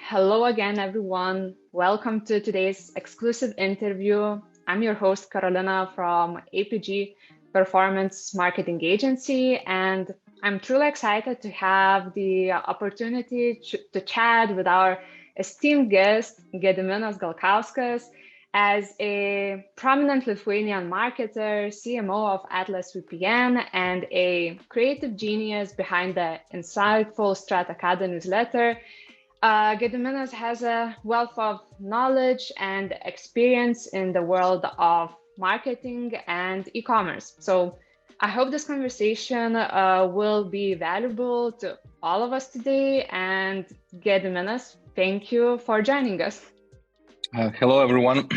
Hello again, everyone. Welcome to today's exclusive interview. I'm your host, Carolina from APG Performance Marketing Agency, and I'm truly excited to have the opportunity to chat with our esteemed guest, Gediminas Galkauskas, as a prominent Lithuanian marketer, CMO of Atlas VPN, and a creative genius behind the insightful Stratacada newsletter. Gediminas has a wealth of knowledge and experience in the world of marketing and e-commerce. So I hope this conversation will be valuable to all of us today. And Gediminas, thank you for joining us. Hello, everyone.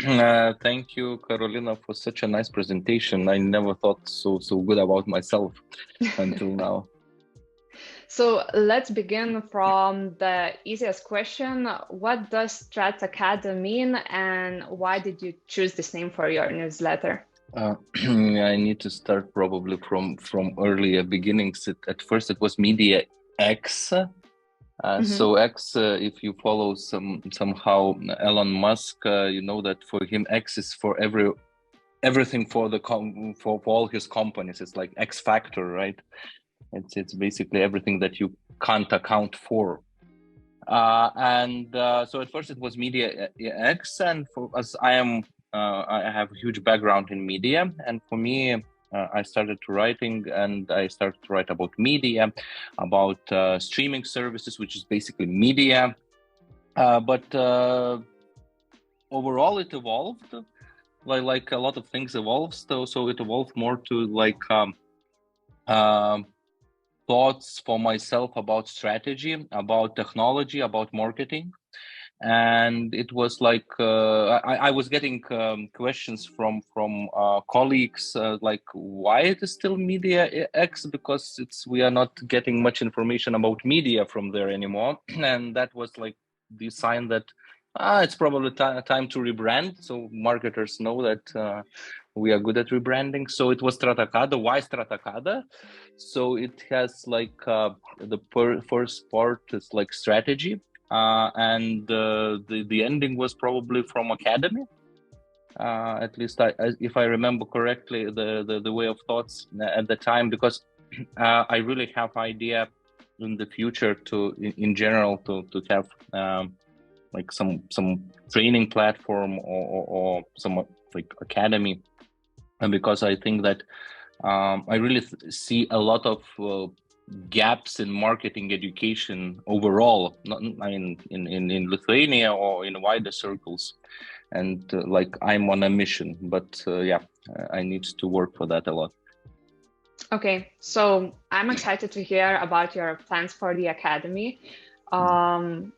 Thank you, Carolina, for such a nice presentation. I never thought so good about myself until now. So let's begin from the easiest question. What does Stratacada mean, and why did you choose this name for your newsletter? I need to start probably from earlier beginnings. At first, it was Media X. So X, if you follow somehow Elon Musk, you know that for him X is for everything for for all his companies. It's like X factor, right? It's basically everything that you can't account for. So at first it was Media X, and as I have a huge background in media, and for me, I started writing, and I started to write about media, about streaming services, which is basically media. But overall, it evolved, like a lot of things evolved. So it evolved more to thoughts for myself about strategy, about technology, about marketing. And it was like I was getting questions from colleagues like why it is still Media X, because we are not getting much information about media from there anymore. And that was like the sign that it's probably time to rebrand. So marketers know that we are good at rebranding. So it was Stratacada. Why Stratacada? So it has like the first part is like strategy. And the ending was probably from academy. At least if I remember correctly, the way of thoughts at the time, because I really have idea in the future in general to have like some training platform or some like academy, and because I think that I really see a lot of gaps in marketing education overall, I mean in Lithuania or in wider circles, and like I'm on a mission, but I need to work for that a lot. Okay, so I'm excited to hear about your plans for the academy.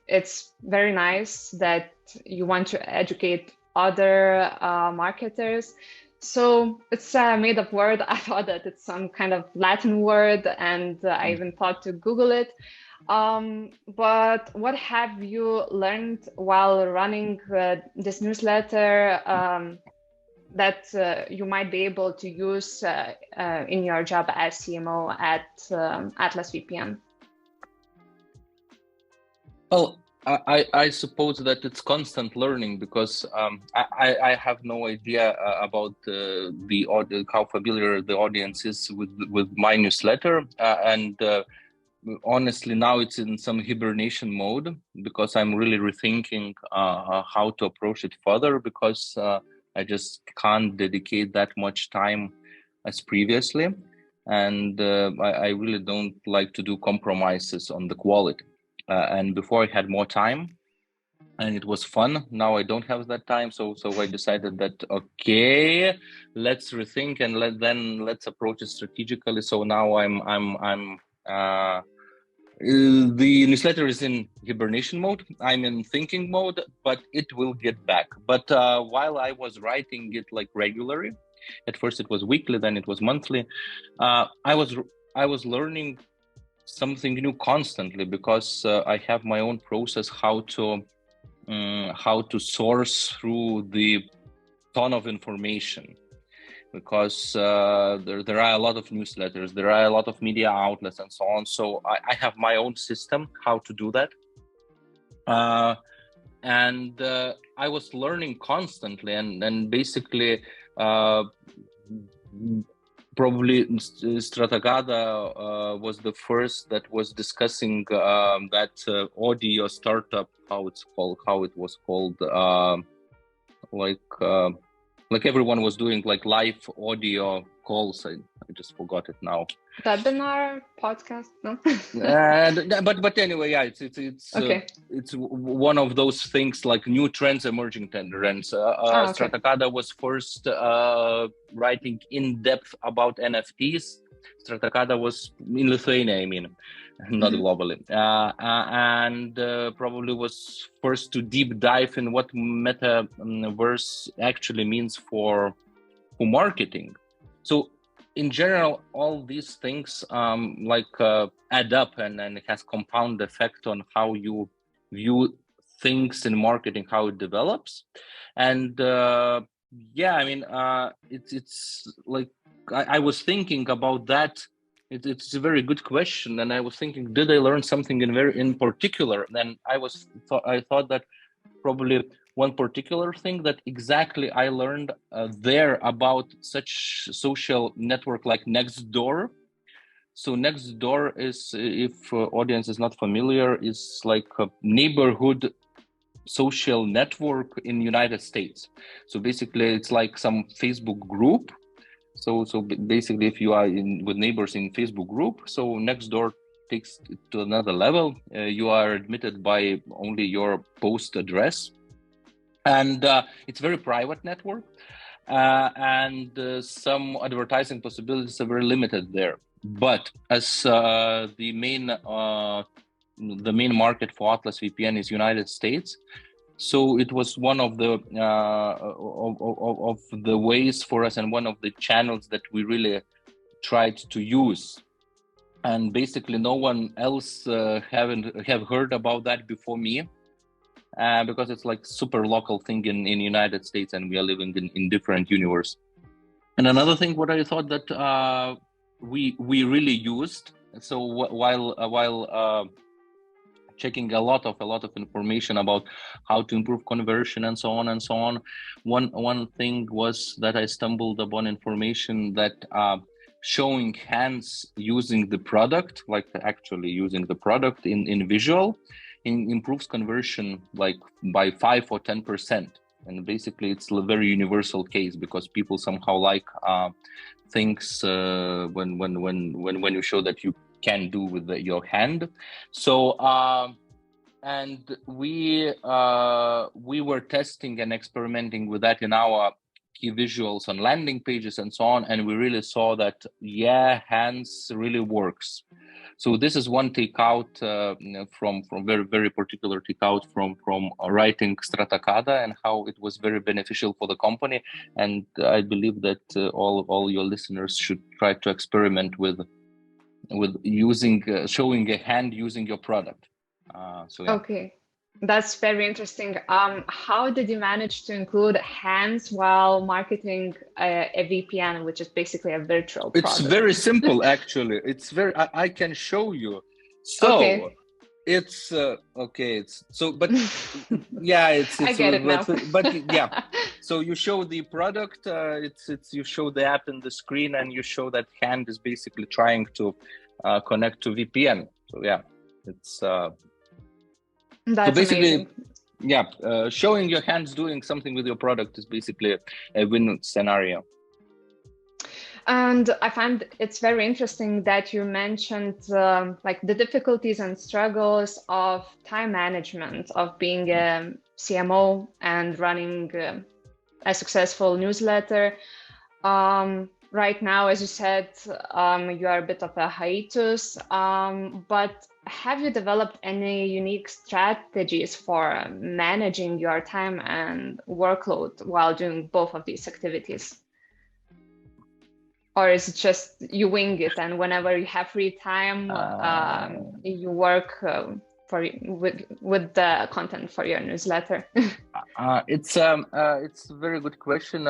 It's very nice that you want to educate other marketers. So it's a made-up word. I thought that it's some kind of Latin word, and I even thought to Google it. But what have you learned while running this newsletter that you might be able to use in your job as CMO at Atlas VPN? Well, I suppose that it's constant learning, because I have no idea about the audience, how familiar the audience is with my newsletter, and honestly now it's in some hibernation mode, because I'm really rethinking how to approach it further, because I just can't dedicate that much time as previously, and I really don't like to do compromises on the quality. And before I had more time and it was fun. Now I don't have that time, so I decided that okay, let's rethink and let's approach it strategically. So now I'm the newsletter is in hibernation mode. I'm in thinking mode, but it will get back. But while I was writing it like regularly, at first it was weekly, then it was monthly. I was learning something new constantly, because I have my own process how to source through the ton of information, because there are a lot of newsletters, there are a lot of media outlets and so on. So I have my own system how to do that. and I was learning constantly, and basically probably Stratagada was the first that was discussing that audio startup, how it was called, like everyone was doing like live audio calls. I just forgot it now. Webinar, podcast, no? But anyway, yeah, it's Okay. It's one of those things, like new trends, emerging trends. Okay. Stratagada was first writing in depth about NFTs. Stratagada was in Lithuania, I mean, not globally, and probably was first to deep dive in what metaverse actually means for marketing. So in general, all these things add up, and it has compound effect on how you view things in marketing, how it develops. And it's like I was thinking about that. It's a very good question, and I was thinking, did I learn something in particular? And I thought that probably one particular thing that exactly I learned there about such social network like Nextdoor. So Nextdoor is, if audience is not familiar, is like a neighborhood social network in United States. So basically it's like some Facebook group. So basically if you are with neighbors in Facebook group, so Nextdoor takes it to another level. You are admitted by only your post address. And it's very private network, and some advertising possibilities are very limited there. But as the main market for Atlas VPN is United States, so it was one of the of the ways for us, and one of the channels that we really tried to use. And basically, no one else have heard about that before me. Because it's like super local thing in United States, and we are living in different universe. And another thing, what I thought that we really used. So while checking a lot of information about how to improve conversion and so on, one thing was that I stumbled upon information that showing hands using the product, like actually using the product in visual, improves conversion like by 5 or 10%. And basically it's a very universal case, because people somehow like things when you show that you can do with your hand. So and we were testing and experimenting with that in our key visuals on landing pages and so on, and we really saw that hands really works. So this is one takeout from very, very particular takeout from writing Stratagada, and how it was very beneficial for the company. And I believe that all your listeners should try to experiment with using showing a hand using your product. Okay, that's very interesting. How did you manage to include hands while marketing a VPN, which is basically a virtual product? It's very simple, actually. It's very. I can show you. So okay. It's okay. It's so, but yeah, it's I get it now. But yeah, so you show the product. It's you show the app in the screen, and you show that hand is basically trying to connect to VPN. So yeah, it's. That's so basically, amazing. Yeah, showing your hands doing something with your product is basically a win scenario. And I find it's very interesting that you mentioned like the difficulties and struggles of time management, of being a CMO and running a successful newsletter. Right now, as you said, you are a bit of a hiatus, but have you developed any unique strategies for managing your time and workload while doing both of these activities? Or is it just you wing it, and whenever you have free time, you work with the content for your newsletter? It's a very good question,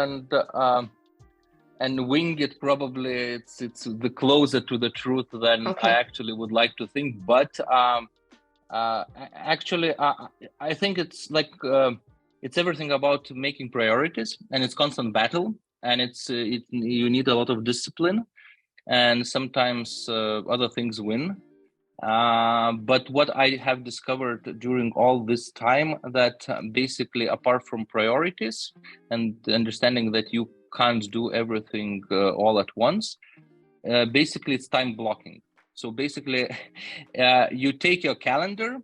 and wing it, probably it's the closer to the truth than I actually would like to think. But Actually, I think it's like it's everything about making priorities, and it's constant battle, and you need a lot of discipline, and sometimes other things win. But what I have discovered during all this time, that basically apart from priorities and understanding that you can't do everything all at once, basically it's time blocking. So basically you take your calendar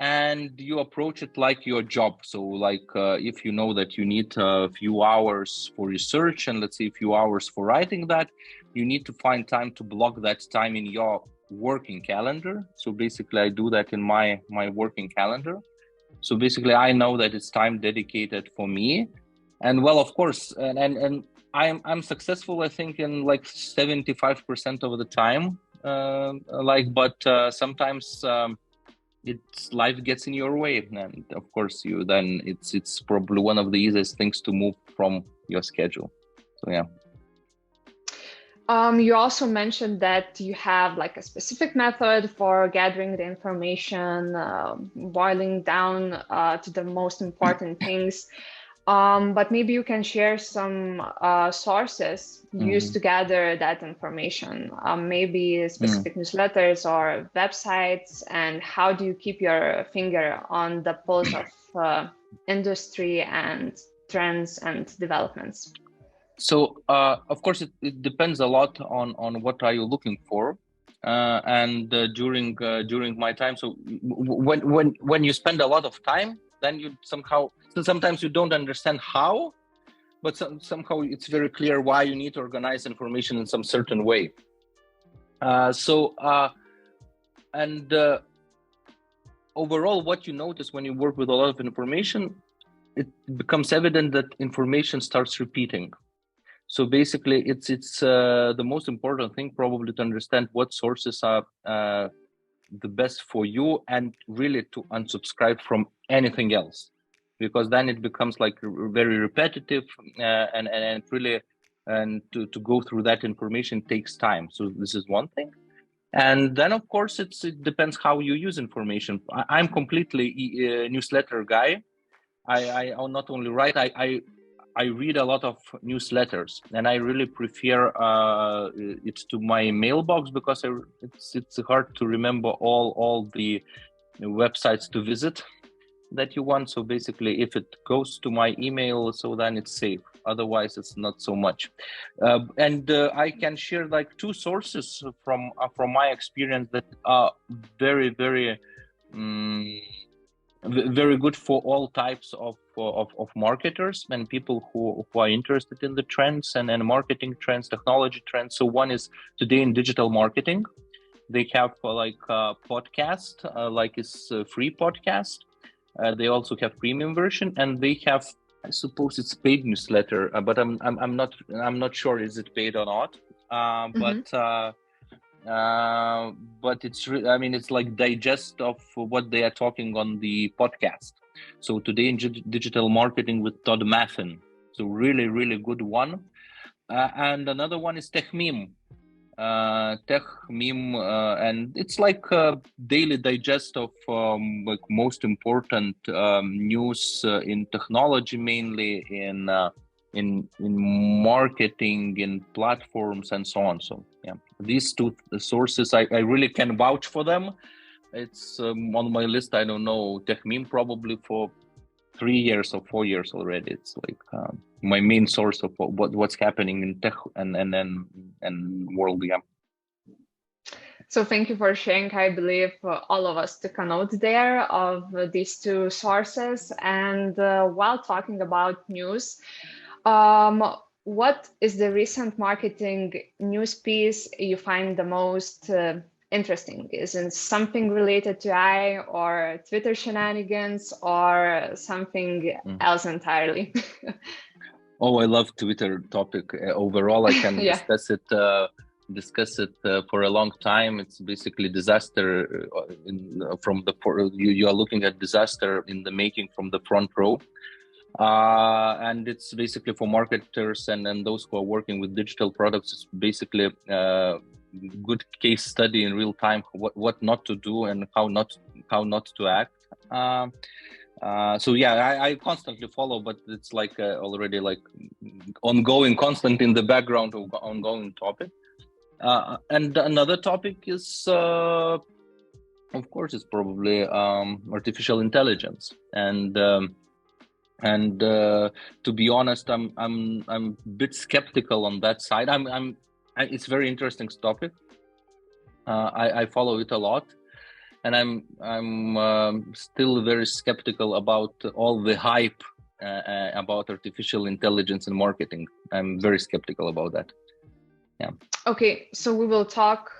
and you approach it like your job. So like if you know that you need a few hours for research and let's say a few hours for writing that, you need to find time to block that time in your working calendar. So basically I do that in my working calendar. So basically I know that it's time dedicated for me. And well, of course, and I'm successful, I think, in like 75% of the time. But sometimes it's life gets in your way, and of course you then it's probably one of the easiest things to move from your schedule. So yeah. You also mentioned that you have like a specific method for gathering the information, boiling down to the most important things. But maybe you can share some sources used to gather that information, maybe specific newsletters or websites, and how do you keep your finger on the pulse of industry and trends and developments? So of course it depends a lot on what are you looking for. And during my time, so when you spend a lot of time, then you sometimes you don't understand how, but somehow it's very clear why you need to organize information in some certain way. Overall, what you notice when you work with a lot of information, it becomes evident that information starts repeating. So basically, it's the most important thing probably to understand what sources are the best for you, and really to unsubscribe from anything else, because then it becomes like very repetitive, and really, and to go through that information takes time. So this is one thing. And then of course it depends how you use information. I'm completely a newsletter guy. I not only write, I read a lot of newsletters, and I really prefer it to my mailbox, because it's hard to remember all the websites to visit that you want. So basically, if it goes to my email, so then it's safe. Otherwise, it's not so much. And I can share like two sources from my experience that are very, very very good for all types of marketers and people who are interested in the trends and marketing trends, technology trends. So one is Today in Digital Marketing. They have like a podcast, like it's a free podcast. They also have premium version, and they have, I suppose it's paid newsletter, but I'm not sure is it paid or not. But it's I mean, it's like digest of what they are talking on the podcast. So Today in Digital Marketing with Todd Maffin. So really, really good one. And another one is Tech Meme. And it's like a daily digest of like most important news in technology, mainly in marketing, in platforms, and so on. So yeah, these two sources I really can vouch for them. It's on my list. I don't know, Tech Meme probably for 3 years or 4 years already. It's like my main source of what's happening in tech and world. Yeah. So thank you for sharing. I believe all of us took a note there of these two sources. And while talking about news, what is the recent marketing news piece you find the most interesting? Is it something related to AI or Twitter shenanigans or something else entirely? Oh, I love Twitter topic. Overall, I can discuss it for a long time. It's basically disaster you are looking at disaster in the making from the front row. And it's basically for marketers and those who are working with digital products. It's basically good case study in real time, what not to do and how not to act. So yeah, I constantly follow, but it's like already like ongoing, constant in the background of ongoing topic. And another topic is, of course, it's probably artificial intelligence. And to be honest, I'm a bit skeptical on that side. It's very interesting topic. I follow it a lot. And I'm still very skeptical about all the hype about artificial intelligence and marketing. I'm very skeptical about that. Yeah. Okay, so we will talk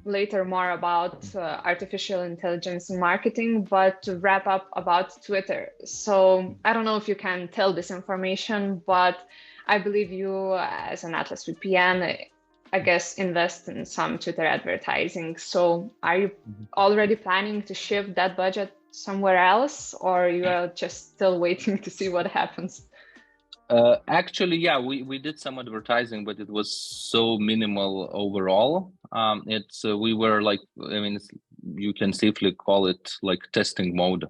later more about artificial intelligence in marketing, but to wrap up about Twitter. So I don't know if you can tell this information, but I believe you, as an Atlas VPN, I guess, invest in some Twitter advertising. So are you already planning to shift that budget somewhere else, or you are just still waiting to see what happens? Actually, yeah, we did some advertising, but it was so minimal overall. We were like, I mean, you can safely call it like testing mode.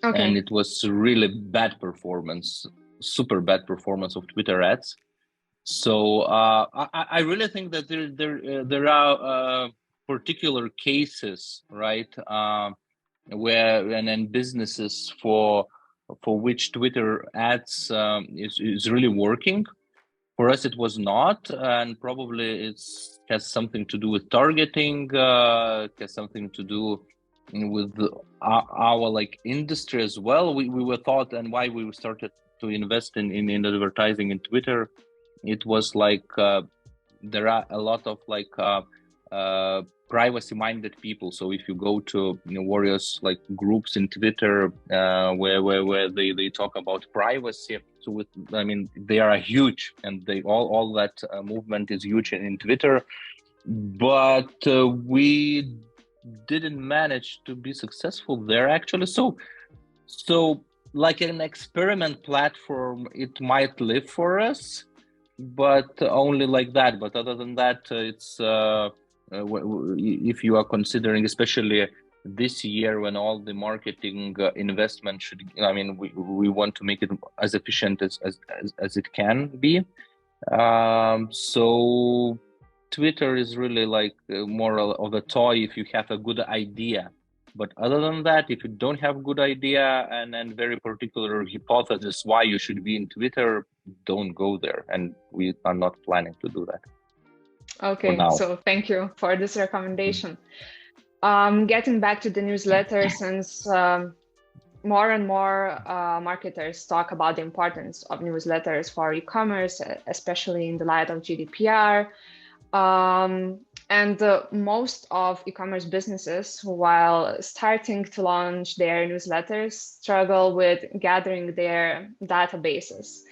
Okay. And it was really bad performance, super bad performance of Twitter ads. So I really think that there are particular cases, right, where and then businesses for which Twitter ads is really working. For us, it was not, and probably has something to do with targeting, has something to do with our like industry as well. We were thought, and why we started to invest in advertising in Twitter. It was like there are a lot of like privacy-minded people. So if you go to various like groups in Twitter where they talk about privacy, so I mean they are huge, and they all that movement is huge in Twitter, but we didn't manage to be successful there actually. So like an experiment platform, it might live for us, but only like that. But other than that, it's if you are considering, especially this year when all the marketing investment should, I mean, we want to make it as efficient as it can be. So Twitter is really like more of a toy if you have a good idea. But other than that, if you don't have good idea and very particular hypothesis why you should be in Twitter, don't go there. And we are not planning to do that. Okay, so thank you for this recommendation. Getting back to the newsletter, since more and more marketers talk about the importance of newsletters for e-commerce, especially in the light of GDPR. And most of e-commerce businesses, while starting to launch their newsletters, struggle with gathering their databases.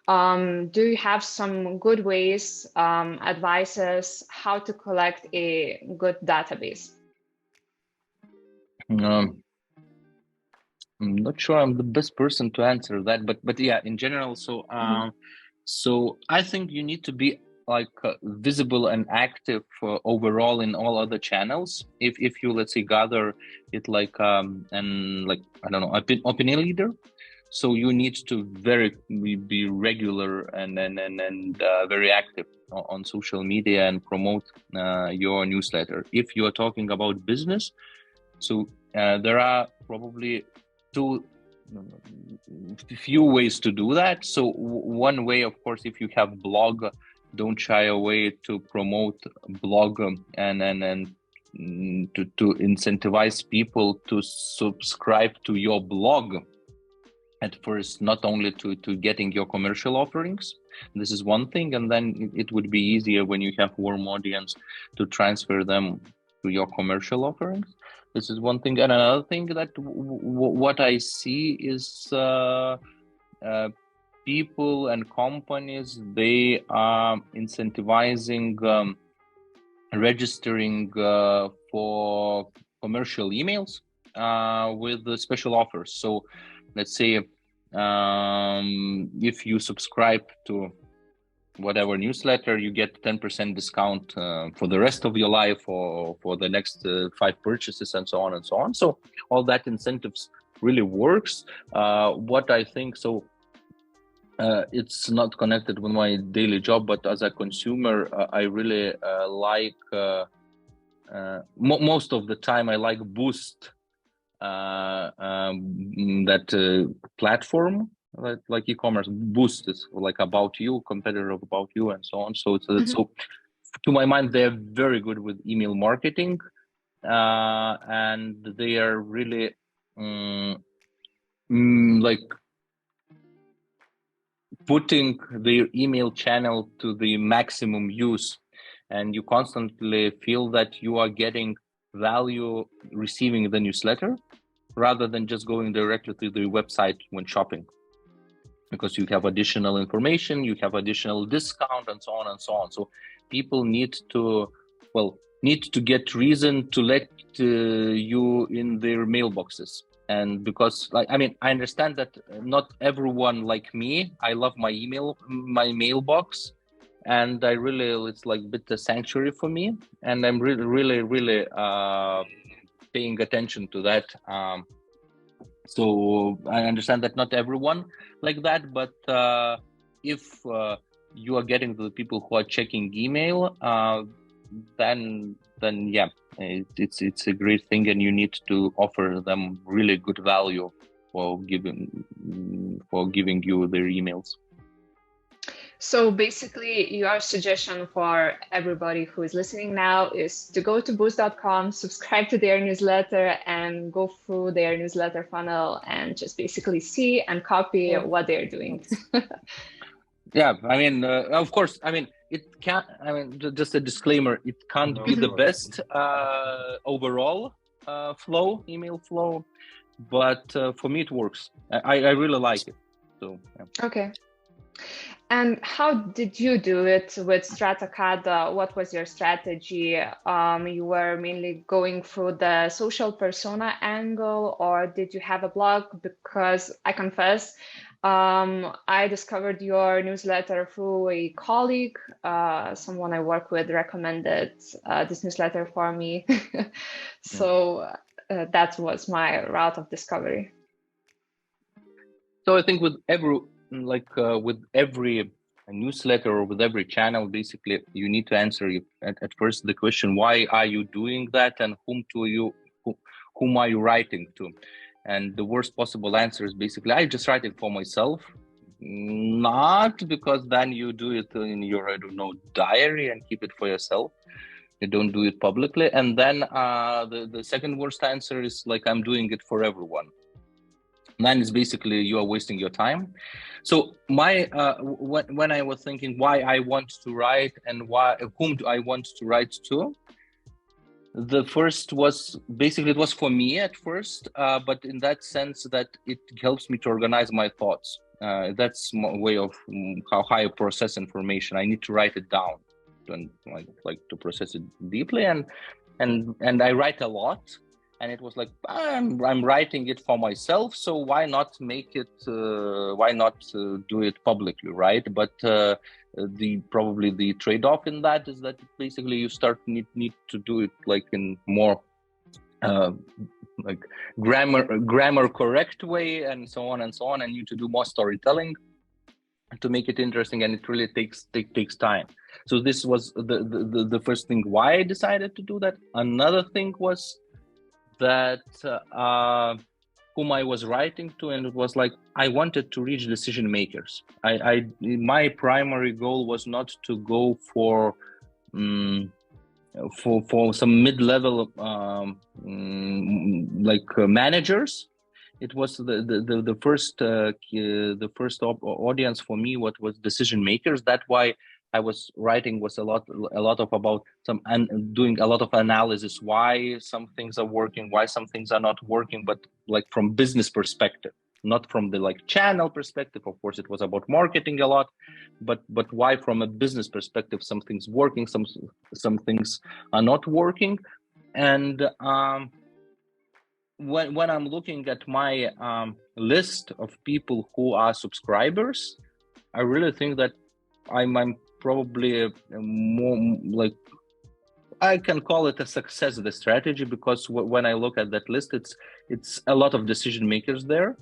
Do you have some good ways, advices, how to collect a good database? I'm not sure I'm the best person to answer that, but yeah, in general, so so I think you need to be like visible and active overall in all other channels. If you, let's say, gather it like and like, I don't know, opinion leader, so you need to be regular and very active on social media and promote your newsletter. If you are talking about business, so there are probably few ways to do that. So one way, of course, if you have blog, don't shy away to promote blog and to incentivize people to subscribe to your blog at first, not only to getting your commercial offerings. This is one thing, and then it would be easier when you have warm audience to transfer them to your commercial offerings. This is one thing. And another thing that what I see is people and companies, they are incentivizing registering for commercial emails with the special offers. So let's say if you subscribe to whatever newsletter, you get 10% discount for the rest of your life, or for the next 5 purchases, and so on and so on. So all that incentives really works. What I think, so it's not connected with my daily job, but as a consumer, I really like most of the time I like Boost, that platform, like e-commerce. Boost is like About You, competitor of About You, and so on. So so to my mind, they're very good with email marketing, and they are really like putting their email channel to the maximum use, and you constantly feel that you are getting value receiving the newsletter rather than just going directly to the website when shopping, because you have additional information, you have additional discount, and so on and so on. So people need to get reason to let you in their mailboxes. And because, like, I mean, I understand that not everyone like me, I love my mailbox, and I really, it's like a bit a sanctuary for me, and I'm really paying attention to that. So I understand that not everyone like that, but if you are getting the people who are checking email, then yeah, it's a great thing, and you need to offer them really good value for giving you their emails. So basically, your suggestion for everybody who is listening now is to go to boost.com, subscribe to their newsletter, and go through their newsletter funnel and just basically see and copy what they're doing. Yeah, I mean, of course, I mean, it can't, I mean, just a disclaimer, it can't be the best overall email flow, but for me, it works. I really like it. So, yeah. Okay. And how did you do it with StrataCAD? What was your strategy? You were mainly going through the social persona angle, or did you have a blog? Because I confess, I discovered your newsletter through a colleague. Someone I work with recommended this newsletter for me. So that was my route of discovery. So I think with every newsletter or with every channel, basically, you need to answer at first the question, why are you doing that, and whom are you writing to? And the worst possible answer is basically, I just write it for myself, not because then you do it in your, I don't know, diary and keep it for yourself. You don't do it publicly. And then the second worst answer is like, I'm doing it for everyone. Then it's basically you are wasting your time. So my when I was thinking why I want to write and whom do I want to write to, the first was basically, it was for me at first, but in that sense that it helps me to organize my thoughts. That's my way of how I process information. I need to write it down and like to process it deeply, and I write a lot. And it was like, I'm writing it for myself, so why not make it? Why not do it publicly, right? But probably the trade-off in that is that basically you need to do it like in more like grammar correct way, and so on and so on, and you to do more storytelling to make it interesting, and it really takes time. So this was the first thing why I decided to do that. Another thing was that whom I was writing to, and it was like I wanted to reach decision makers. My primary goal was not to go for some mid-level managers. It was the first audience for me. What was decision makers? That's why I was writing was a lot of about some and doing a lot of analysis, why some things are working, why some things are not working, but like from business perspective, not from the like channel perspective. Of course, it was about marketing a lot, but why from a business perspective, some things working, some things are not working. And when I'm looking at my list of people who are subscribers, I really think that I'm probably more like, I can call it a success, the strategy, because when I look at that list, it's a lot of decision makers there.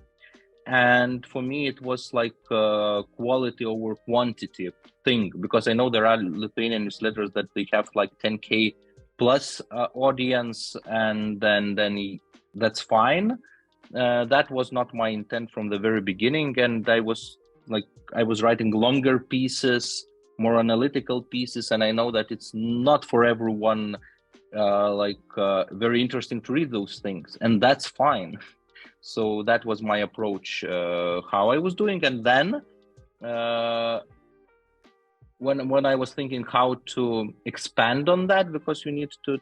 And for me, it was like a quality over quantity thing, because I know there are Lithuanian newsletters that they have like 10K plus audience, and then that's fine. That was not my intent from the very beginning, and I was writing longer pieces, more analytical pieces, and I know that it's not for everyone very interesting to read those things, and that's fine. So that was my approach, how I was doing. And then when I was thinking how to expand on that, because you need to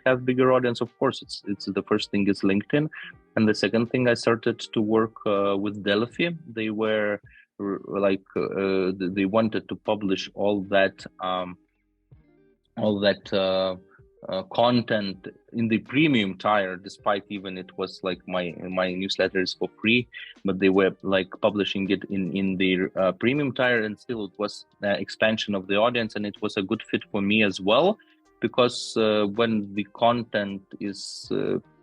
have bigger audience, of course, it's the first thing is LinkedIn, and the second thing, I started to work with Delphi. They were they wanted to publish all that content in the premium tier, despite even it was like my newsletter is for free, but they were like publishing it in their premium tier, and still it was expansion of the audience, and it was a good fit for me as well, because when the content is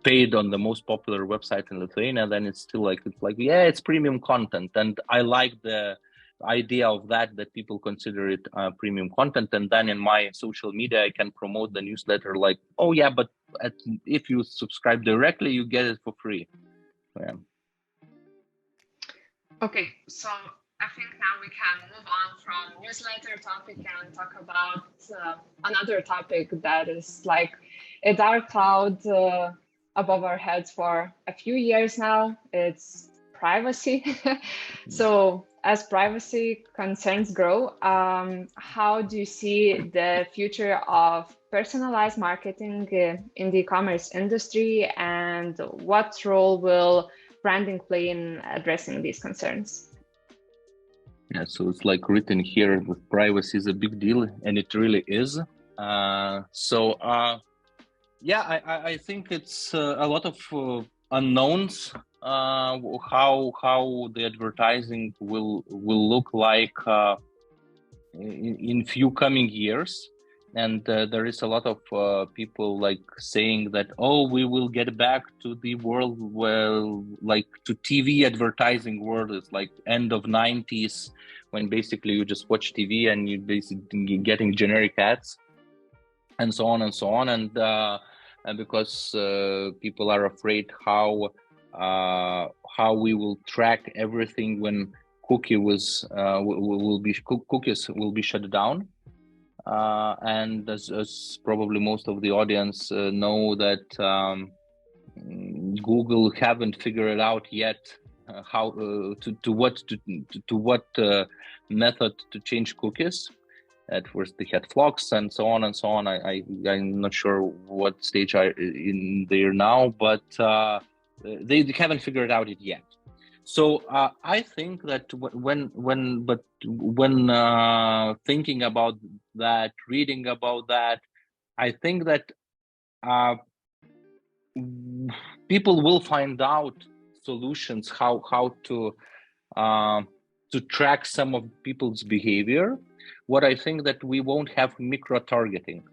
paid on the most popular website in Lithuania, then it's still it's premium content, and I like the idea of that people consider it premium content. And then in my social media, I can promote the newsletter like, oh yeah, but if you subscribe directly, you get it for free. Yeah. Okay, so I think now we can move on from newsletter topic and talk about another topic that is like a dark cloud above our heads for a few years now. It's privacy. So as privacy concerns grow, how do you see the future of personalized marketing in the e-commerce industry, and what role will branding play in addressing these concerns? Yeah, so it's like written here with privacy is a big deal, and it really is. I think it's a lot of unknowns. How the advertising will look like in few coming years. And there is a lot of people like saying that, oh, we will get back to the world where like to TV advertising world. It's like end of 90s, when basically you just watch TV and you basically getting generic ads and so on and so on. And because people are afraid how we will track everything when cookies will be shut down. And as probably most of the audience know, that Google haven't figured it out yet how to what method to change cookies. At first they had flocks and so on and so on. I'm not sure what stage are in there now, but they haven't figured out it yet. So I think that when thinking about that, reading about that, I think that people will find out solutions how to track some of people's behavior. What I think that we won't have micro targeting,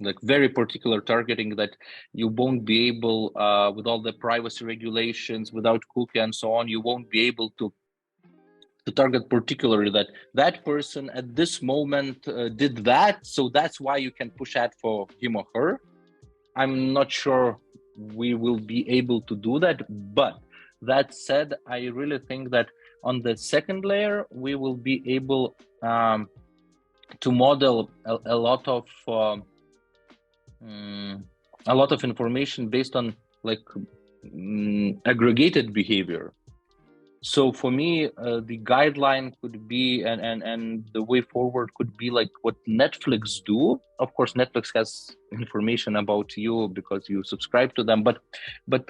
like very particular targeting, that you won't be able with all the privacy regulations, without cookie and so on, you won't be able to target particularly that person at this moment did that, so that's why you can push ad for him or her. I'm not sure we will be able to do that, but that said, I really think that on the second layer we will be able to model a lot of information based on like aggregated behavior. So for me, the guideline could be, and the way forward could be like what Netflix do. Of course, Netflix has information about you because you subscribe to them, but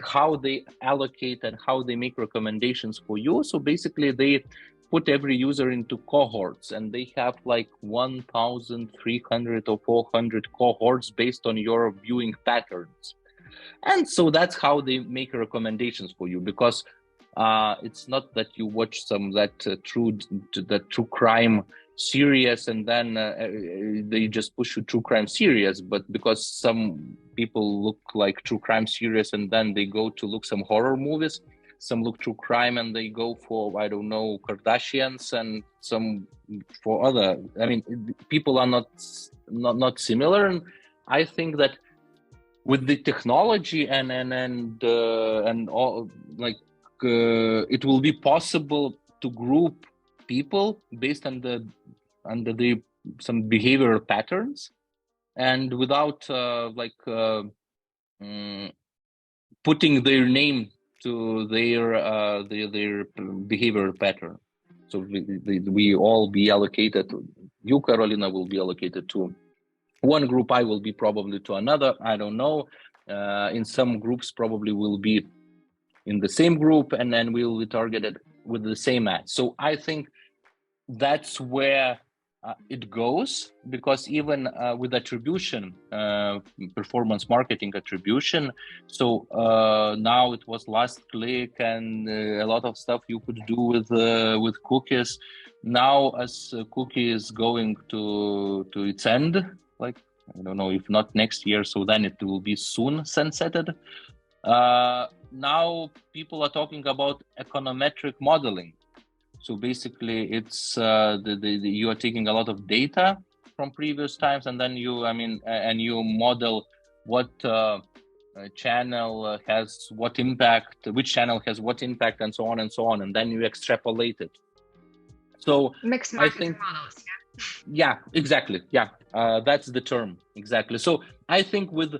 how they allocate and how they make recommendations for you. So basically, they put every user into cohorts, and they have like 1,300 or 400 cohorts based on your viewing patterns. And so that's how they make recommendations for you, because It's not that you watch true crime series and then they just push you true crime series, but because some people look like true crime series and then they go to look some horror movies, some look true crime and they go for, I don't know, Kardashians, and some for other. I mean, people are not similar, and I think that with the technology and all, like it will be possible to group people based on some behavioral patterns, and without putting their name to their behavioral pattern. So we all be allocated. You, Carolina, will be allocated to one group. I will be probably to another. I don't know. In some groups, probably will be in the same group, and then we will be targeted with the same ads. So I think that's where it goes, because even with attribution, performance marketing attribution, so now it was last click and a lot of stuff you could do with cookies. Now, as cookie is going to its end, like, I don't know, if not next year, so then it will be soon sunsetted. Now people are talking about econometric modeling. So basically, it's you are taking a lot of data from previous times, and then you model what channel has what impact, which channel has what impact, and so on and so on, and then you extrapolate it. So mixed marketing models. Yeah, exactly. Yeah, that's the term, exactly. So I think with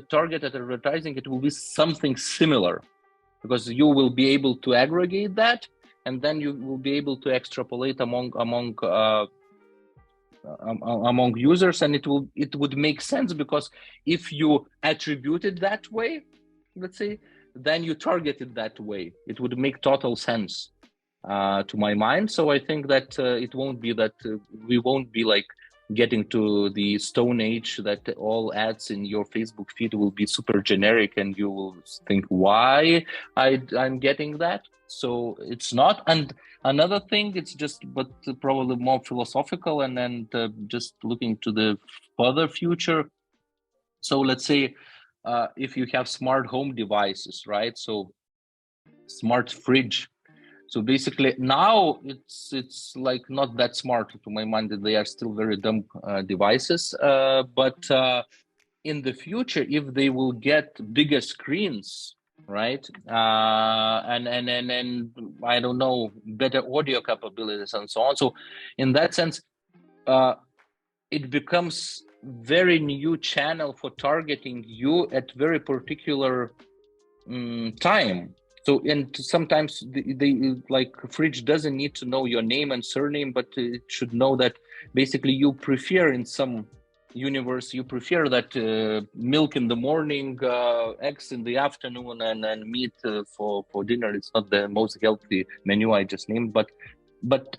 targeted advertising, it will be something similar, because you will be able to aggregate that, and then you will be able to extrapolate among users, and it would make sense, because if you attribute it that way, let's say, then you target it that way. It would make total sense to my mind. So I think that it won't be that we won't be like getting to the stone age that all ads in your Facebook feed will be super generic and you will think, why I'm getting that? So it's not. And another thing, it's just, but probably more philosophical, and then just looking to the further future. So let's say if you have smart home devices, right? So smart fridge. So basically now it's like not that smart to my mind, that they are still very dumb devices. But in the future, if they will get bigger screens, right, and I don't know, better audio capabilities and so on. So in that sense, it becomes very new channel for targeting you at very particular time. So, and sometimes they like fridge doesn't need to know your name and surname, but it should know that basically you prefer, in some universe, you prefer that milk in the morning, eggs in the afternoon, and meat for dinner. It's not the most healthy menu I just named, but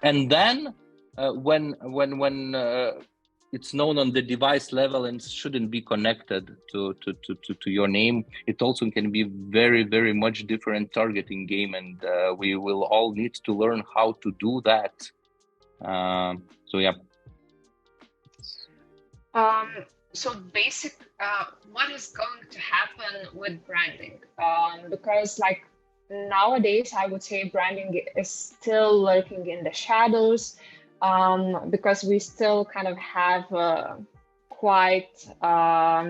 and then when it's known on the device level and shouldn't be connected to your name, it also can be very, very much different targeting game, and we will all need to learn how to do that. So yeah. So what is going to happen with branding? Because like nowadays, I would say branding is still lurking in the shadows, because we still kind of have quite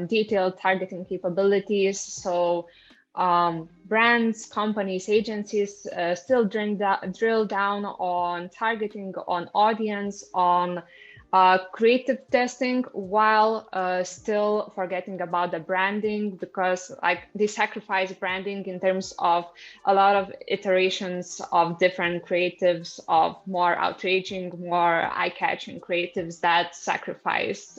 detailed targeting capabilities. So brands, companies, agencies still drill down on targeting, on audience, on creative testing, while still forgetting about the branding, because like they sacrifice branding in terms of a lot of iterations of different creatives, of more outraging, more eye-catching creatives that sacrifice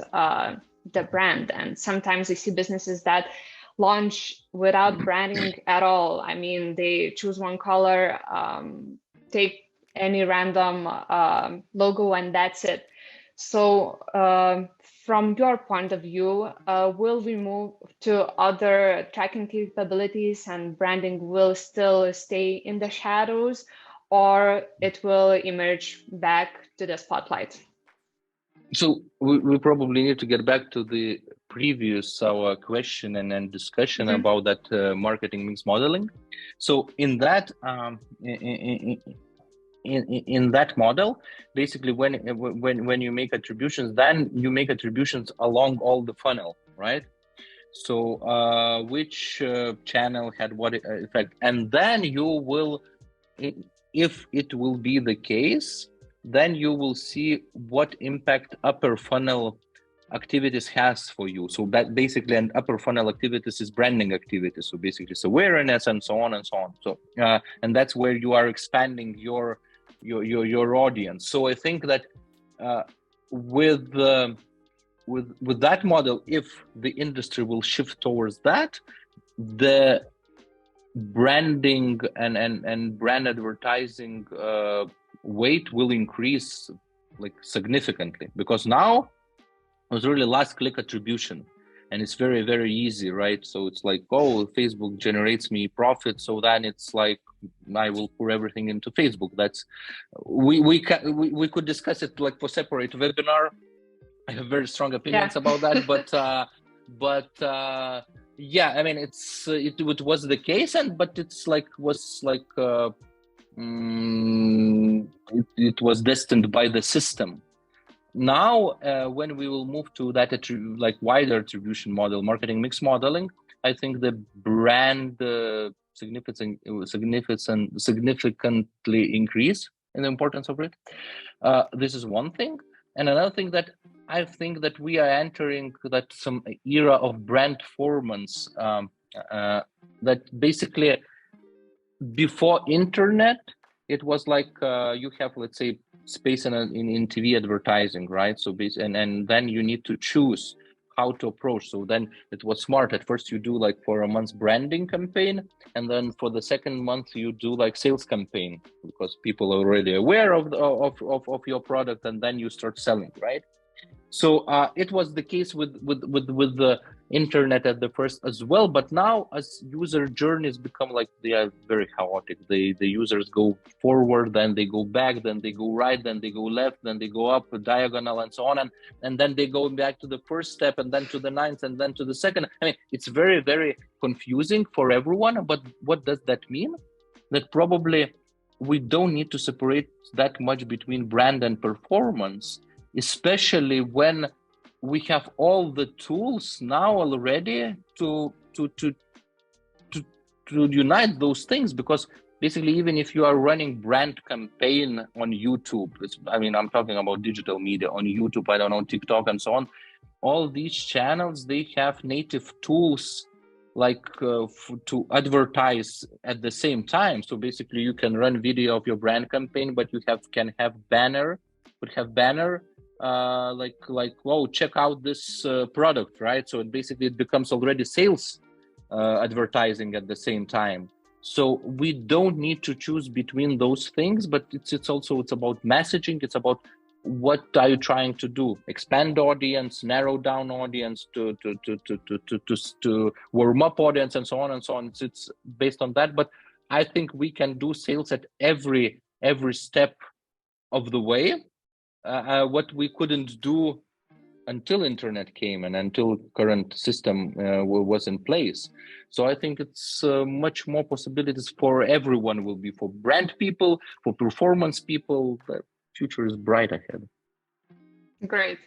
the brand. And sometimes I see businesses that launch without branding at all. I mean, they choose one color, take any random logo, and that's it. So from your point of view, will we move to other tracking capabilities and branding will still stay in the shadows, or it will emerge back to the spotlight? So we probably need to get back to the previous our question and then discussion about that marketing mix modeling. So in that in that model, basically when you make attributions, then you make attributions along all the funnel, right? So which channel had what effect, and then you will, if it will be the case, then you will see what impact upper funnel activities has for you. So that basically, and upper funnel activities is branding activities. So basically it's awareness and so on and so on. So and that's where you are expanding your audience. So I think that with that model, if the industry will shift towards that, the branding and brand advertising weight will increase like significantly, because now it was really last click attribution, and it's very, very easy, right? So it's like, oh, Facebook generates me profit, so then it's like I will pour everything into Facebook. That's we could discuss it like for separate webinar. I have very strong opinions about that, but yeah, I mean, it was the case, but it's like it was destined by the system. Now, when we will move to that like wider attribution model, marketing mix modeling, I think the brand significantly increase in the importance of it. This is one thing, and another thing that I think that we are entering that some era of brand performance, that basically before internet, it was like you have, let's say, space in TV advertising, right? So and then you need to choose how to approach. So then it was smart. At first you do like for a month's branding campaign, and then for the second month you do like sales campaign, because people are already aware of your product, and then you start selling, right? So it was the case with the internet at the first as well, but now as user journeys become like, they are very chaotic. The users go forward, then they go back, then they go right, then they go left, then they go up a diagonal and so on, and then they go back to the first step, and then to the ninth, and then to the second. I mean, it's very, very confusing for everyone. But what does that mean? That probably we don't need to separate that much between brand and performance, especially when we have all the tools now already to unite those things. Because basically, even if you are running brand campaign on YouTube, I mean, I'm talking about digital media on YouTube, I don't know, TikTok and so on, all these channels, they have native tools like to advertise at the same time. So basically you can run video of your brand campaign, but you can have banner like, whoa, check out this product, right? So it becomes already sales advertising at the same time. So we don't need to choose between those things, but it's about messaging. It's about what are you trying to do? Expand audience, narrow down audience, to warm up audience, and so on and so on. It's based on that. But I think we can do sales at every step of the way. What we couldn't do until internet came and until current system was in place. So I think it's much more possibilities for everyone, will be for brand people, for performance people. The future is bright ahead. Great.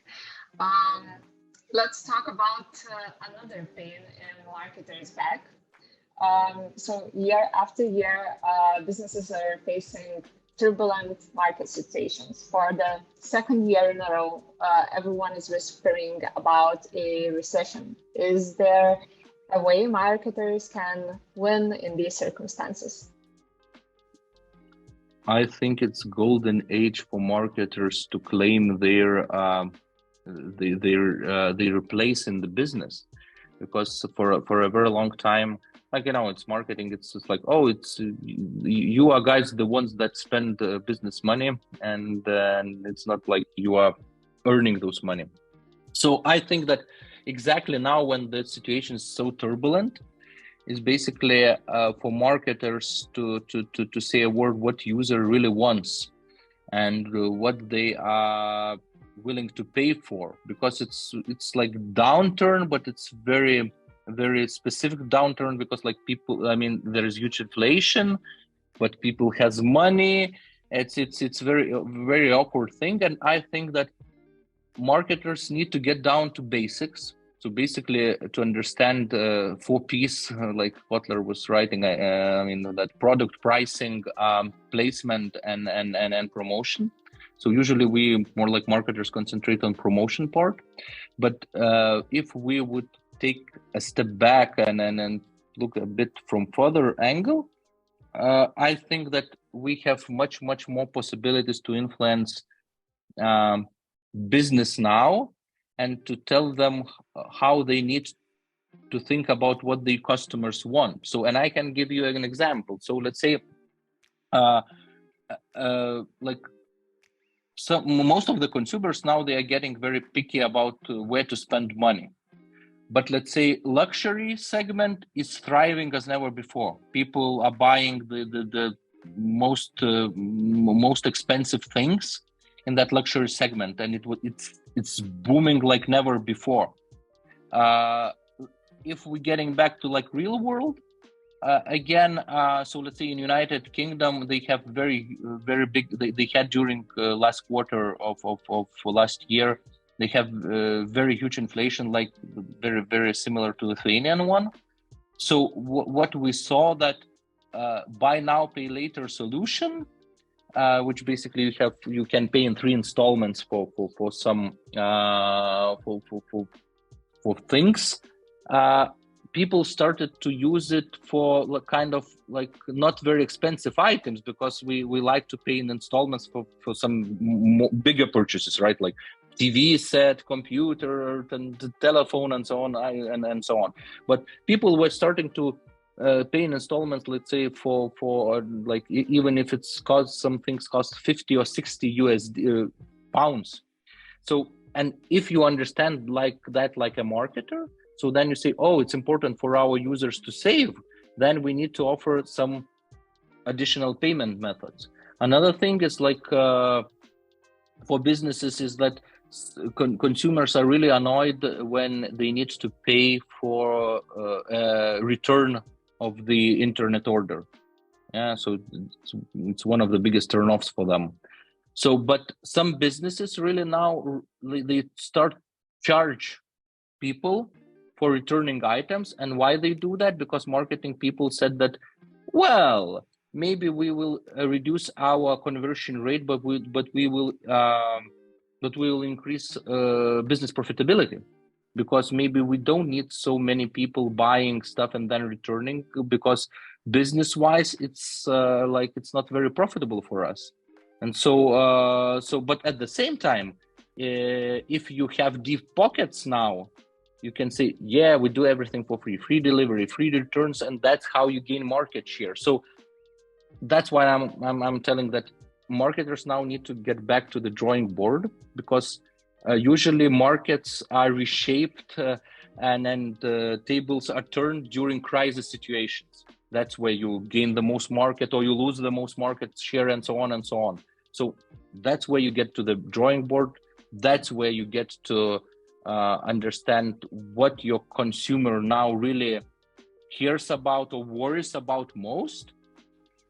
Let's talk about another pain in marketers' back. So year after year, businesses are facing turbulent market situations. For the second year in a row, everyone is whispering about a recession. Is there a way marketers can win in these circumstances? I think it's golden age for marketers to claim their place in the business, because for a very long time, like, it's marketing. It's just like, oh, it's you are guys the ones that spend business money, and it's not like you are earning those money. So I think that exactly now when the situation is so turbulent, is basically for marketers to say a word what user really wants and what they are willing to pay for, because it's like downturn, but it's very specific downturn, because like people, I mean, there is huge inflation, but people has money. It's very awkward thing, and I think that marketers need to get down to basics. So basically, to understand 4 Ps, like Kotler was writing, I mean, that product pricing, placement, and promotion. So usually we more like marketers concentrate on promotion part. But if we would take a step back and look a bit from further angle, I think that we have much more possibilities to influence business now, and to tell them how they need to think about what the customers want. So, and I can give you an example. So let's say like most of the consumers now, they are getting very picky about where to spend money. But let's say luxury segment is thriving as never before. People are buying the most expensive things in that luxury segment, and it's booming like never before. If we're getting back to like real world, again, so let's say in United Kingdom, they have very big, they had during last quarter of last year, they have very huge inflation, like very similar to Lithuanian one. So what we saw that buy now, pay later solution, which basically you can pay in 3 installments for some for things. People started to use it for kind of like not very expensive items, because we like to pay in installments for some bigger purchases, right? Like TV set, computer, and telephone, and so on, and so on. But people were starting to pay in installments, let's say for like, even if it's cost, some things cost 50 or 60 USD pounds. So, and if you understand like that, like a marketer, so then you say, oh, it's important for our users to save, then we need to offer some additional payment methods. Another thing is like for businesses is that consumers are really annoyed when they need to pay for return of the internet order. Yeah, so it's one of the biggest turnoffs for them. So, but some businesses really now, they start charge people for returning items. And why they do that? Because marketing people said that, well, maybe we will reduce our conversion rate, but we will increase business profitability, because maybe we don't need so many people buying stuff and then returning, because business wise it's like it's not very profitable for us. And so but at the same time, if you have deep pockets now, you can say, yeah, we do everything for free delivery, free returns, and that's how you gain market share. So that's why I'm telling that marketers now need to get back to the drawing board, because usually markets are reshaped and then the tables are turned during crisis situations. That's where you gain the most market or you lose the most market share, and so on and so on. So that's where you get to the drawing board. That's where you get to understand what your consumer now really cares about or worries about most,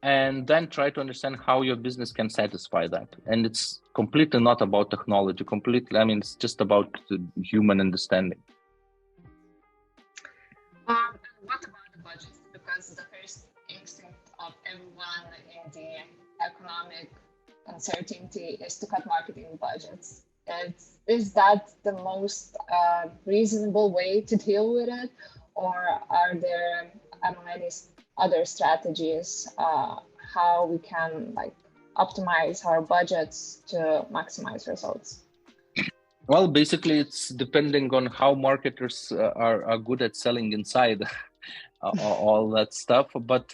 and then try to understand how your business can satisfy that. And it's completely not about technology, completely, I mean, it's just about the human understanding. What about the budget? Because the first instinct of everyone in the economic uncertainty is to cut marketing budgets. Is that the most reasonable way to deal with it? Or are there any other strategies how we can like optimize our budgets to maximize results? Well, basically it's depending on how marketers are good at selling inside all that stuff. But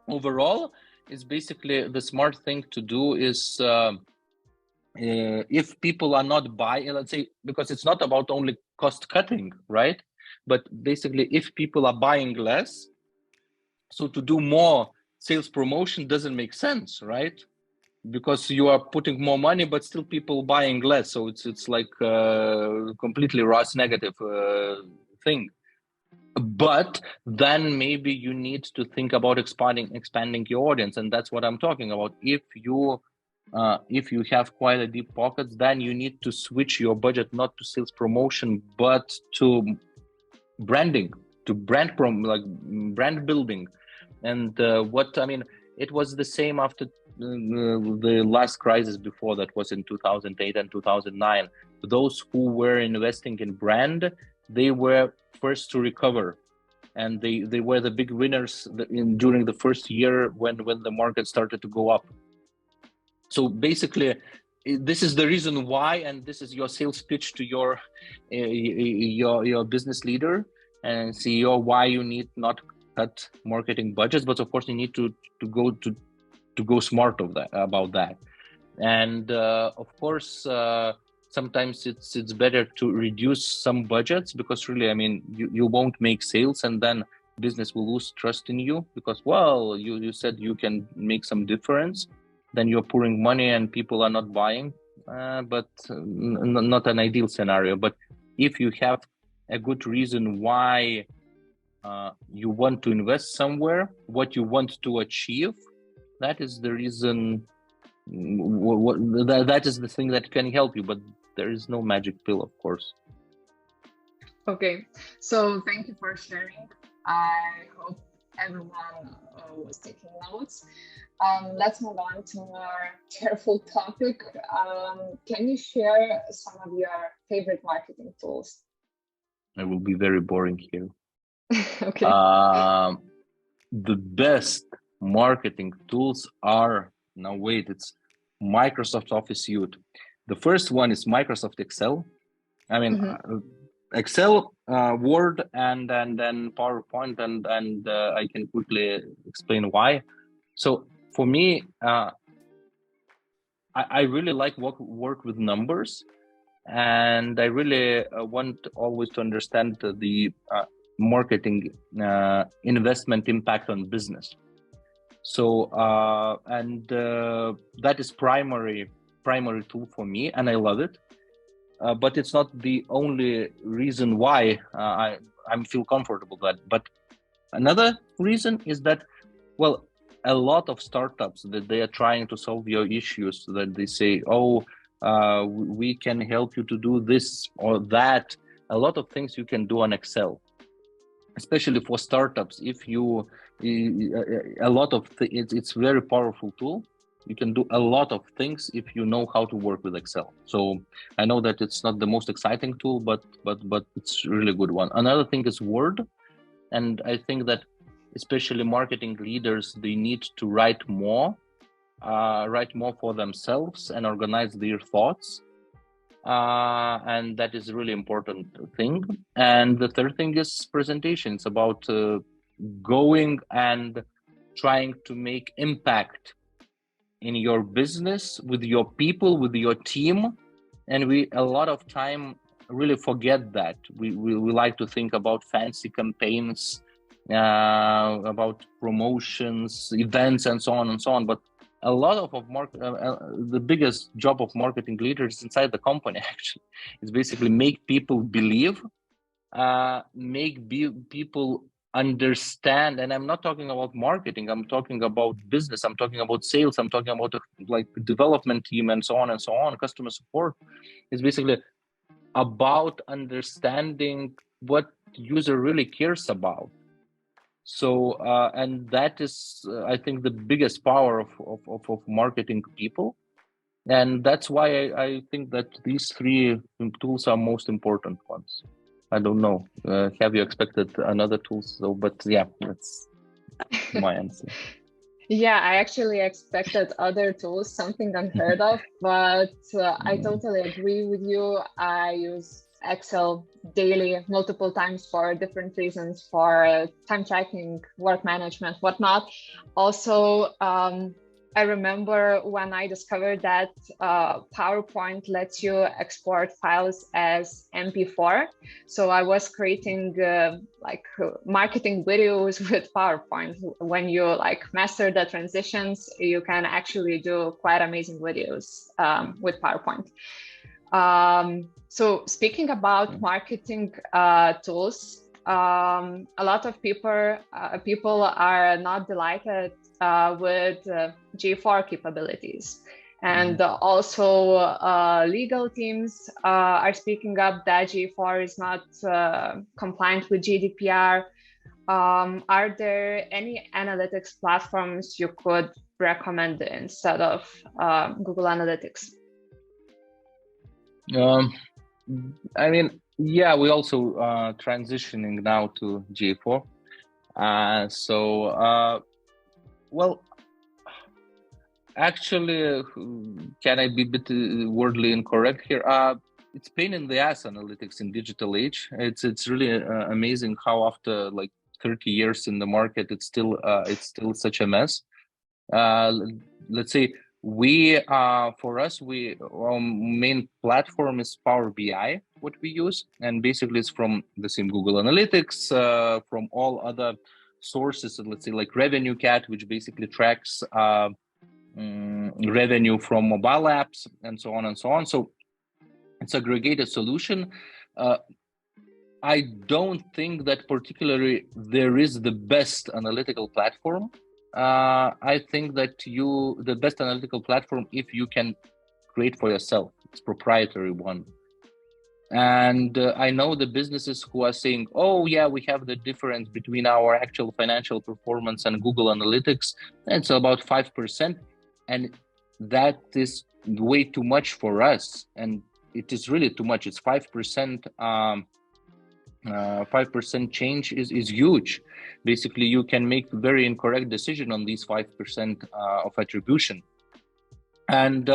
overall, it's basically the smart thing to do is if people are not buying, let's say, because it's not about only cost cutting, right? But basically, if people are buying less, so to do more sales promotion doesn't make sense, right? Because you are putting more money, but still people buying less. So it's like completely ROS negative thing. But then maybe you need to think about expanding your audience, and that's what I'm talking about. If you have quite a deep pockets, then you need to switch your budget not to sales promotion, but to branding, to brand building. And what I mean, it was the same after the last crisis before that was in 2008 and 2009. Those who were investing in brand, they were first to recover, and they were the big winners during the first year when the market started to go up. So basically, this is the reason why, and this is your sales pitch to your business leader and CEO, why you need not cut marketing budgets, but of course you need to go smart about that. And of course, sometimes it's better to reduce some budgets, because really, I mean, you won't make sales, and then business will lose trust in you, because, well, you said you can make some difference, then you're pouring money and people are not buying, but not an ideal scenario. But if you have a good reason why you want to invest somewhere, what you want to achieve, that is the reason. That is the thing that can help you, but there is no magic pill, of course. Okay, so thank you for sharing. I hope everyone was taking notes. Let's move on to a more cheerful topic. Can you share some of your favorite marketing tools? I will be very boring here. Okay. The best marketing tools are, now wait, it's Microsoft Office Suite. The first one is Microsoft Excel. I mean, Excel, Word, and then PowerPoint, and I can quickly explain why. So for me, I really like work with numbers, and I really want always to understand the marketing investment impact on business. So that is primary tool for me, and I love it. But it's not the only reason why I feel comfortable with that. But another reason is that, well, a lot of startups that they are trying to solve your issues, that they say, oh, we can help you to do this or that. A lot of things you can do on Excel, especially for startups. If you it's very powerful tool. You can do a lot of things if you know how to work with Excel. So I know that it's not the most exciting tool, but it's a really good one. Another thing is Word, and I think that especially marketing leaders, they need to write more for themselves and organize their thoughts. And that is a really important thing. And the third thing is presentations, about going and trying to make impact in your business, with your people, with your team. And we a lot of time really forget that. We like to think about fancy campaigns, about promotions, events, and so on. But a lot of the biggest job of marketing leaders inside the company actually is basically make people believe, people understand. And I'm not talking about marketing, I'm talking about business, I'm talking about sales, I'm talking about like development team, and so on. Customer support is basically about understanding what user really cares about. So and that is I think the biggest power of marketing people. And that's why I think that these three tools are most important ones. I don't know. Have you expected another tools? So, but yeah, that's my answer. Yeah, I actually expected other tools, something unheard of, but I totally agree with you. I use Excel daily, multiple times for different reasons, for time tracking, work management, whatnot. Also, I remember when I discovered that PowerPoint lets you export files as MP4. So I was creating marketing videos with PowerPoint. When you like master the transitions, you can actually do quite amazing videos with PowerPoint. So speaking about marketing tools, a lot of people are not delighted with G4 capabilities. And also legal teams are speaking up that G4 is not compliant with GDPR. Are there any analytics platforms you could recommend instead of Google Analytics? I mean, yeah, we also transitioning now to G4. Well, actually, can I be a bit wordly incorrect here? It's pain in the ass analytics in digital age. It's really amazing how after like 30 years in the market, it's still such a mess. Let's say for us, our main platform is Power BI, what we use, and basically it's from the same Google Analytics, from all other sources, let's say like Revenue Cat, which basically tracks revenue from mobile apps and so on and so on. So it's aggregated solution. I don't think that particularly there is the best analytical platform. I think that the best analytical platform, if you can create for yourself, it's proprietary one. And I know the businesses who are saying, oh yeah, we have the difference between our actual financial performance and Google Analytics. It's about 5%. And that is way too much for us. And it is really too much. It's 5%. 5% change is huge. Basically, you can make very incorrect decision on these 5% of attribution. And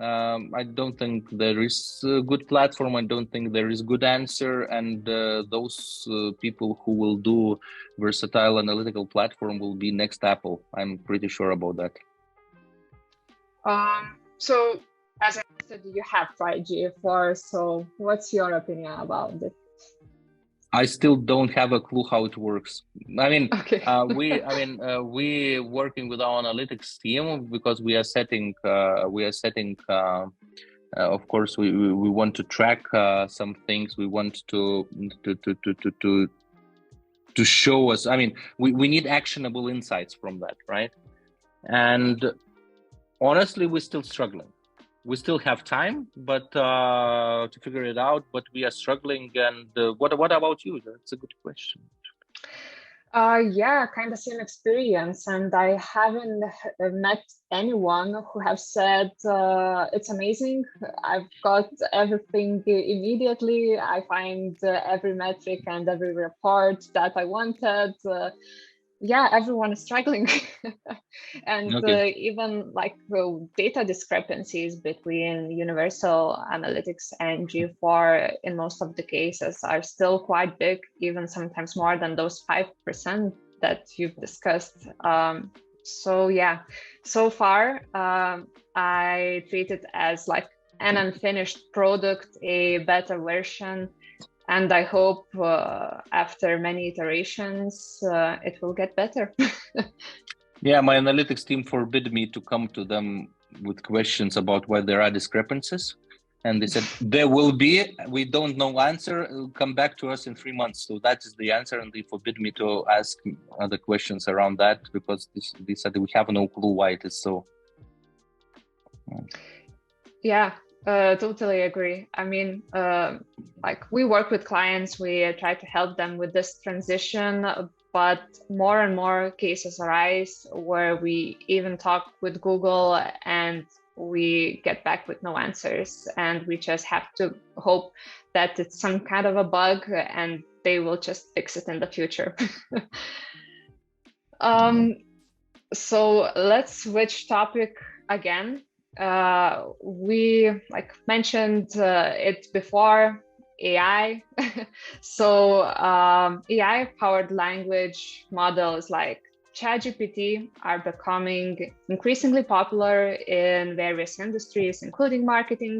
I don't think there is a good platform. I don't think there is good answer. And those people who will do versatile analytical platform will be next Apple. I'm pretty sure about that. So as I said, you have tried G4. So what's your opinion about it? I still don't have a clue how it works. I mean, okay. We working with our analytics team because we are setting. Of course, we want to track some things. We want to show us. I mean, we need actionable insights from that, right? And honestly, we're still struggling. We still have time, but to figure it out. But we are struggling. And what about you? That's a good question. Yeah, kind of same experience, and I haven't met anyone who have said it's amazing. I've got everything immediately. I find every metric and every report that I wanted. Yeah, everyone is struggling. And even like data discrepancies between universal analytics and G4 in most of the cases are still quite big, even sometimes more than those 5% that you've discussed. So yeah, so far I treat it as like an unfinished product, a beta version. And I hope after many iterations, it will get better. Yeah, my analytics team forbid me to come to them with questions about why there are discrepancies. And they said, there will be, we don't know answer, come back to us in 3 months. So that is the answer. And they forbid me to ask other questions around that because they said we have no clue why it is so. Yeah. Totally agree. I mean, like we work with clients, we try to help them with this transition, but more and more cases arise where we even talk with Google and we get back with no answers. And we just have to hope that it's some kind of a bug and they will just fix it in the future. So let's switch topic again. We mentioned it before, AI. So AI powered language models like ChatGPT are becoming increasingly popular in various industries, including marketing.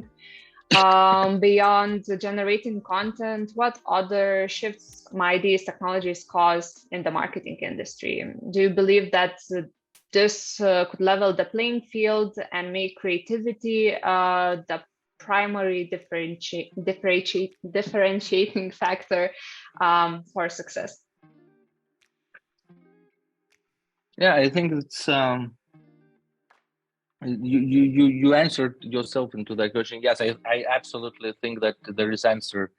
Beyond generating content, what other shifts might these technologies cause in the marketing industry? Do you believe that this could level the playing field and make creativity the primary differentiating factor for success? Yeah, I think it's you answered yourself into that question. Yes, I absolutely think that there is answer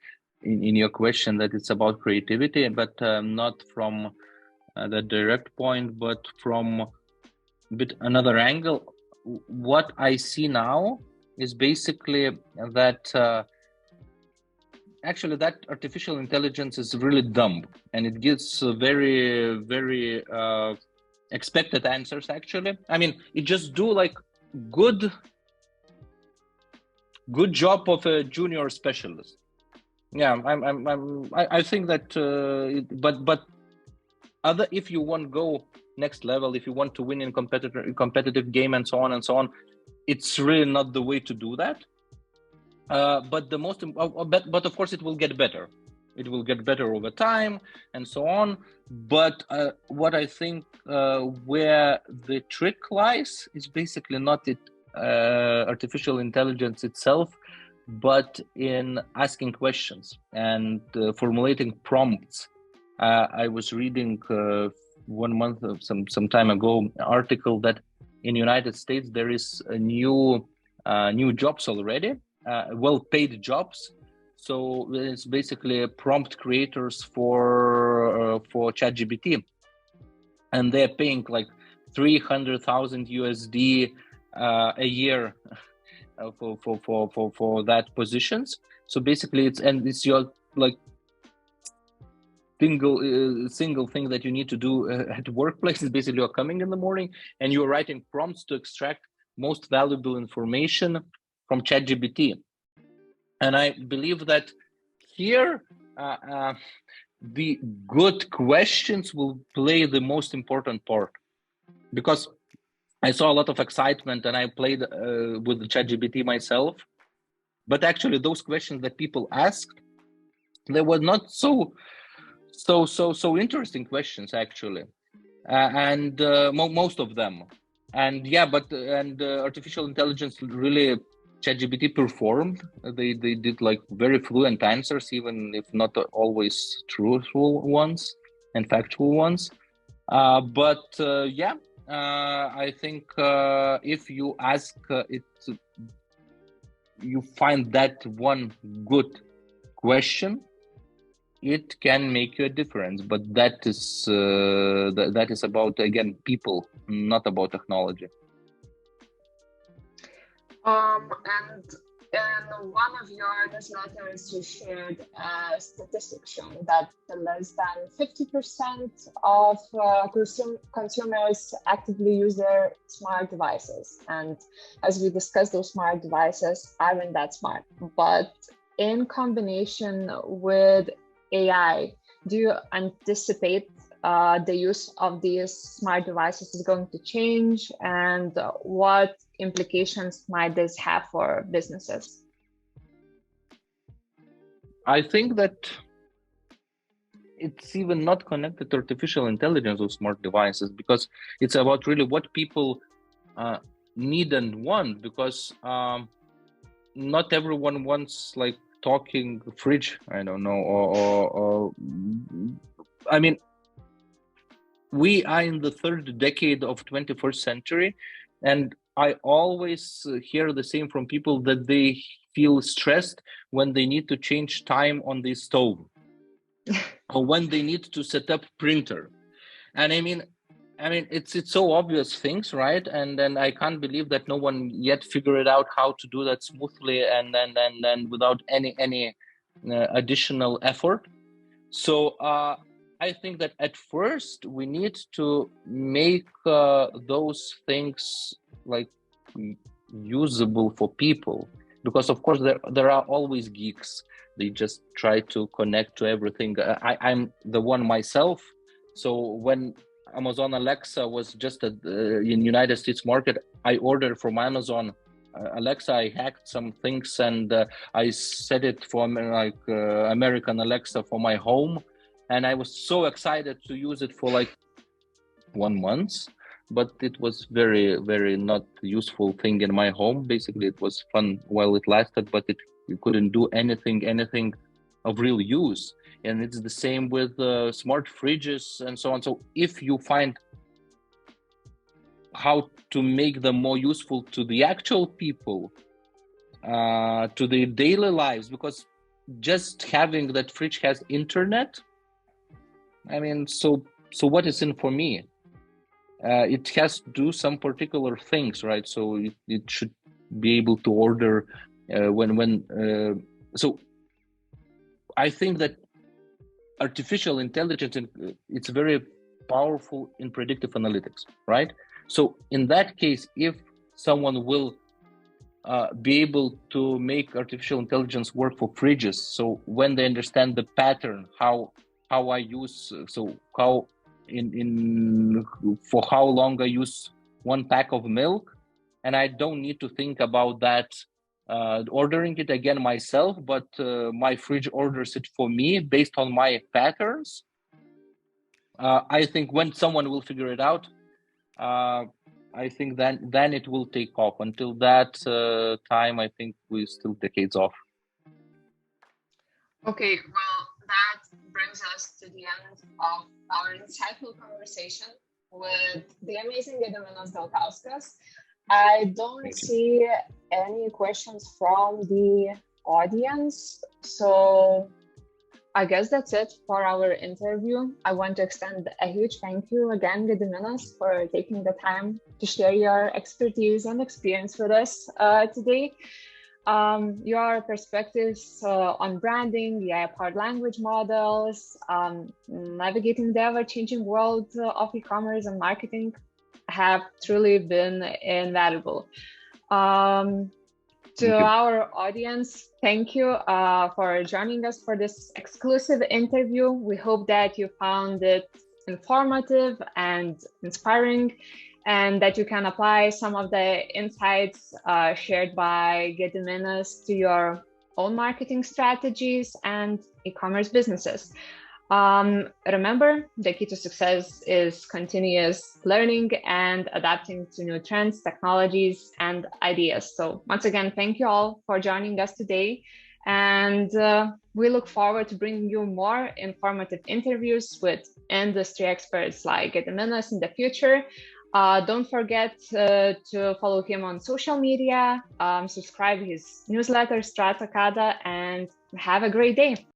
in your question, that it's about creativity, but not from the direct point, but from a bit another angle. What I see now is basically that actually that artificial intelligence is really dumb, and it gives very expected answers. Actually, I mean, it just do like good job of a junior specialist. Yeah, I think that but other, if you want to go next level, if you want to win in competitive game and so on, it's really not the way to do that. But the most but of course it will get better. It will get better over time and so on. But what I think where the trick lies is basically not artificial intelligence itself, but in asking questions and formulating prompts. I was reading 1 month of some time ago an article that in the United States there is a new jobs already, well-paid jobs. So it's basically prompt creators for ChatGPT, and they're paying like 300,000 USD a year for that positions. So basically, it's your like single thing that you need to do at workplace is basically you're coming in the morning and you're writing prompts to extract most valuable information from ChatGPT. And I believe that here the good questions will play the most important part, because I saw a lot of excitement and I played with the ChatGPT myself, but actually those questions that people asked, they were not so interesting questions actually, and most of them. And yeah, but artificial intelligence really, ChatGPT performed. They did like very fluent answers, even if not always truthful ones and factual ones. But yeah, I think if you ask it, you find that one good question, it can make you a difference. But that is that is about, again, people, not about technology. And in one of your newsletters, you shared a statistic showing that less than 50% of consumers actively use their smart devices. And as we discussed, those smart devices aren't that smart. But in combination with AI, do you anticipate the use of these smart devices is going to change, and what implications might this have for businesses? I think that it's even not connected to artificial intelligence or smart devices, because it's about really what people need and want, because not everyone wants like talking fridge, I don't know, or I mean, we are in the third decade of 21st century, and I always hear the same from people, that they feel stressed when they need to change time on the stove or when they need to set up printer. And I mean it's so obvious things, right? And then I can't believe that no one yet figured out how to do that smoothly and then without any additional effort. So I think that at first we need to make those things like usable for people, because of course there are always geeks. They just try to connect to everything. I'm the one myself, so when Amazon Alexa was just in United States market. I ordered from Amazon Alexa. I hacked some things and I set it for American Alexa for my home, and I was so excited to use it for like 1 month, but it was very, very not useful thing in my home. Basically, it was fun while it lasted, but it couldn't do anything of real use. And it's the same with smart fridges and so on. So if you find how to make them more useful to the actual people, to their daily lives, because just having that fridge has internet, I mean, so what is in for me? It has to do some particular things, right? So it should be able to order so I think that artificial intelligence, it's very powerful in predictive analytics, right? So in that case, if someone will be able to make artificial intelligence work for fridges, so when they understand the pattern, how I use, so how for how long I use one pack of milk, and I don't need to think about that ordering it again myself, but my fridge orders it for me based on my patterns. I think when someone will figure it out, I think then it will take off. Until that time, I think we're still decades off. Okay, well, that brings us to the end of our insightful conversation with the amazing Gediminas Galkauskas. I don't see any questions from the audience, so I guess that's it for our interview. I want to extend a huge thank you again, Gediminas, for taking the time to share your expertise and experience with us today. Your perspectives on branding, the AI-powered language models, navigating the ever-changing world of e-commerce and marketing have truly been invaluable. To our audience, thank you for joining us for this exclusive interview. We hope that you found it informative and inspiring, and that you can apply some of the insights shared by Gediminas to your own marketing strategies and e-commerce businesses. Remember, the key to success is continuous learning and adapting to new trends, technologies, and ideas. So once again, thank you all for joining us today. And we look forward to bringing you more informative interviews with industry experts like Gediminas in the future. Don't forget to follow him on social media, subscribe his newsletter, Stratakada, and have a great day.